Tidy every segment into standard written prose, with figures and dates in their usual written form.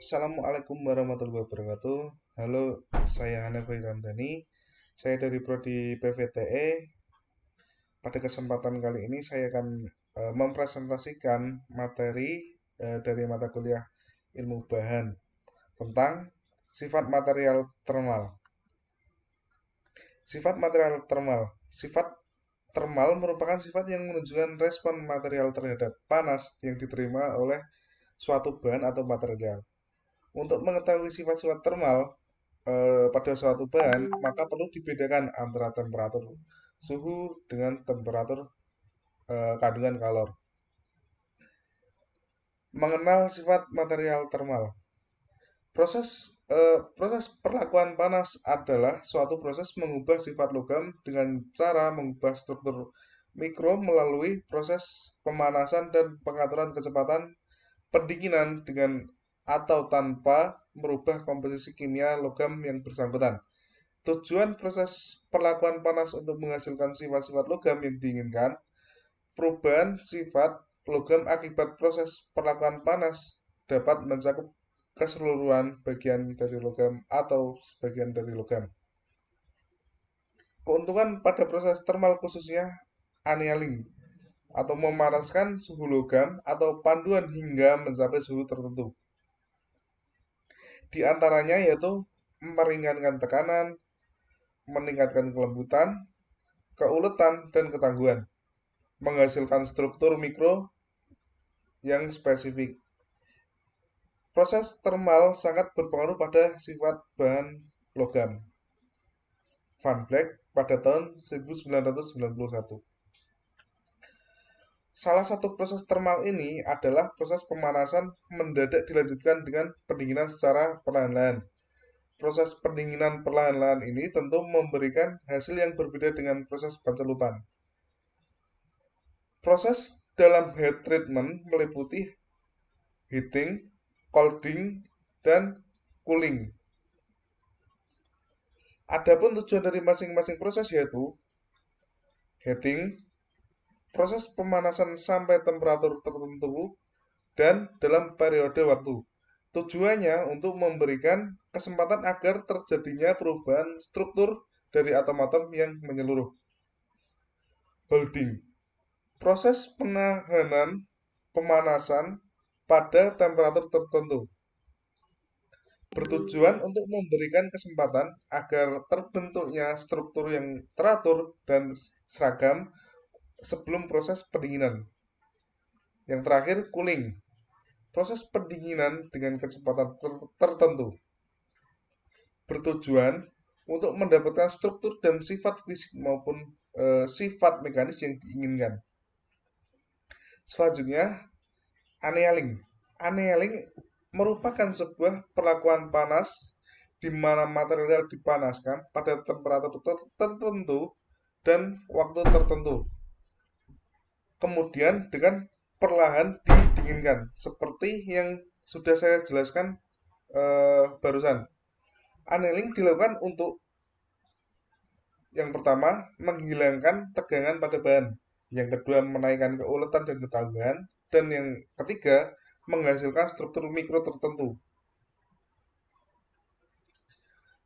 Assalamualaikum warahmatullahi wabarakatuh. Halo, saya Hanafi Ramdhani. Saya dari Prodi PVTE. Pada kesempatan kali ini saya akan mempresentasikan materi dari mata kuliah ilmu bahan tentang sifat material termal. Sifat material termal. Sifat termal merupakan sifat yang menunjukkan respon material terhadap panas yang diterima oleh suatu bahan atau material. Untuk mengetahui sifat-sifat termal pada suatu bahan, maka perlu dibedakan antara temperatur suhu dengan temperatur kandungan kalor. Mengenal sifat material termal. Proses perlakuan panas adalah suatu proses mengubah sifat logam dengan cara mengubah struktur mikro melalui proses pemanasan dan pengaturan kecepatan pendinginan dengan atau tanpa merubah komposisi kimia logam yang bersangkutan. Tujuan proses perlakuan panas untuk menghasilkan sifat-sifat logam yang diinginkan. Perubahan sifat logam akibat proses perlakuan panas dapat mencakup keseluruhan bagian dari logam atau sebagian dari logam. Keuntungan pada proses termal khususnya annealing atau memanaskan suhu logam atau panduan hingga mencapai suhu tertentu. Di antaranya yaitu meringankan tekanan, meningkatkan kelembutan, keuletan, dan ketangguhan, menghasilkan struktur mikro yang spesifik. Proses termal sangat berpengaruh pada sifat bahan logam. Van Vleck pada tahun 1991. Salah satu proses termal ini adalah proses pemanasan mendadak dilanjutkan dengan pendinginan secara perlahan-lahan. Proses pendinginan perlahan-lahan ini tentu memberikan hasil yang berbeda dengan proses pencelupan. Proses dalam heat treatment meliputi heating, colding, dan cooling. Adapun tujuan dari masing-masing proses yaitu heating, proses pemanasan sampai temperatur tertentu, dan dalam periode waktu. Tujuannya untuk memberikan kesempatan agar terjadinya perubahan struktur dari atom-atom yang menyeluruh. Holding, proses penahanan pemanasan pada temperatur tertentu, bertujuan untuk memberikan kesempatan agar terbentuknya struktur yang teratur dan seragam sebelum proses pendinginan. Yang terakhir, cooling, proses pendinginan dengan kecepatan tertentu, bertujuan untuk mendapatkan struktur dan sifat fisik maupun sifat mekanis yang diinginkan. Selanjutnya, annealing. Annealing merupakan sebuah perlakuan panas di mana material dipanaskan pada temperatur tertentu dan waktu tertentu. Kemudian dengan perlahan didinginkan, seperti yang sudah saya jelaskan barusan. Annealing dilakukan untuk yang pertama menghilangkan tegangan pada bahan, yang kedua menaikkan keuletan dan ketangguhan, dan yang ketiga menghasilkan struktur mikro tertentu.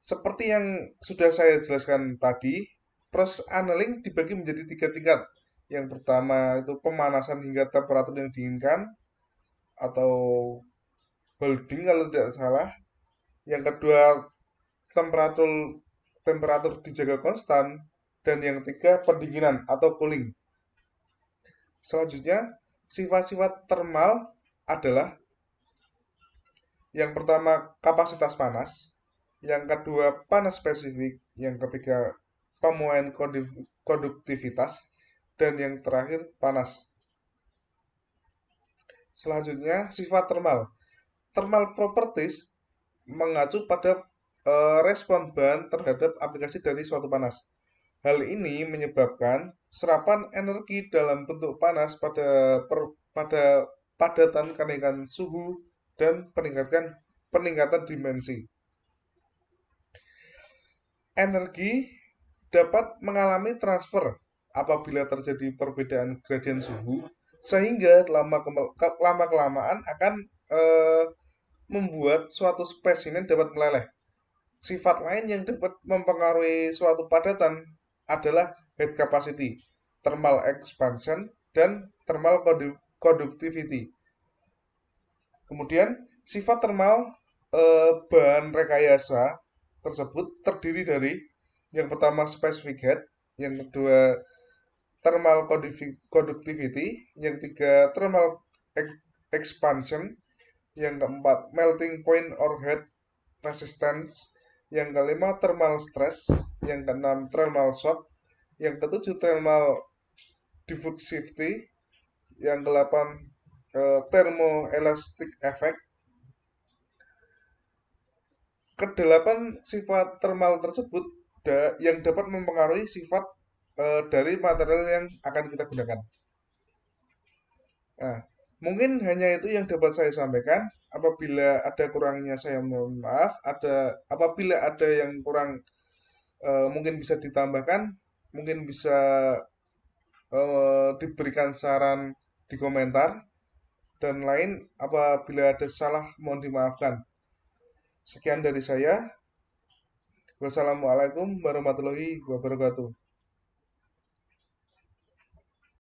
Seperti yang sudah saya jelaskan tadi, proses annealing dibagi menjadi 3 tingkat. Yang pertama itu pemanasan hingga temperatur yang diinginkan atau holding kalau tidak salah. Yang kedua temperatur temperatur dijaga konstan, dan yang ketiga pendinginan atau cooling. Selanjutnya, sifat-sifat termal adalah yang pertama kapasitas panas, yang kedua panas spesifik, yang ketiga pemuaian konduktivitas, dan yang terakhir panas. Selanjutnya, sifat termal. Thermal properties mengacu pada respon bahan terhadap aplikasi dari suatu panas. Hal ini menyebabkan serapan energi dalam bentuk panas pada padatan kenaikan suhu dan peningkatan dimensi. Energi dapat mengalami transfer apabila terjadi perbedaan gradien suhu, sehingga lama-kelamaan akan membuat suatu spesimen dapat meleleh. Sifat lain yang dapat mempengaruhi suatu padatan adalah head capacity, thermal expansion, dan thermal conductivity. Kemudian, sifat thermal bahan rekayasa tersebut terdiri dari yang pertama specific head, yang kedua thermal conductivity, yang tiga thermal expansion, yang keempat melting point or head resistance, yang kelima thermal stress, yang keenam thermal shock, yang ketujuh thermal diffusivity, yang kedelapan thermoelastic effect. Kedelapan sifat thermal tersebut yang dapat mempengaruhi sifat dari material yang akan kita gunakan. Nah, mungkin hanya itu yang dapat saya sampaikan. Apabila ada kurangnya saya mohon maaf. Apabila ada yang kurang mungkin bisa ditambahkan, mungkin bisa diberikan saran di komentar dan lain. Apabila ada salah mohon dimaafkan. Sekian dari saya. Wassalamualaikum warahmatullahi wabarakatuh.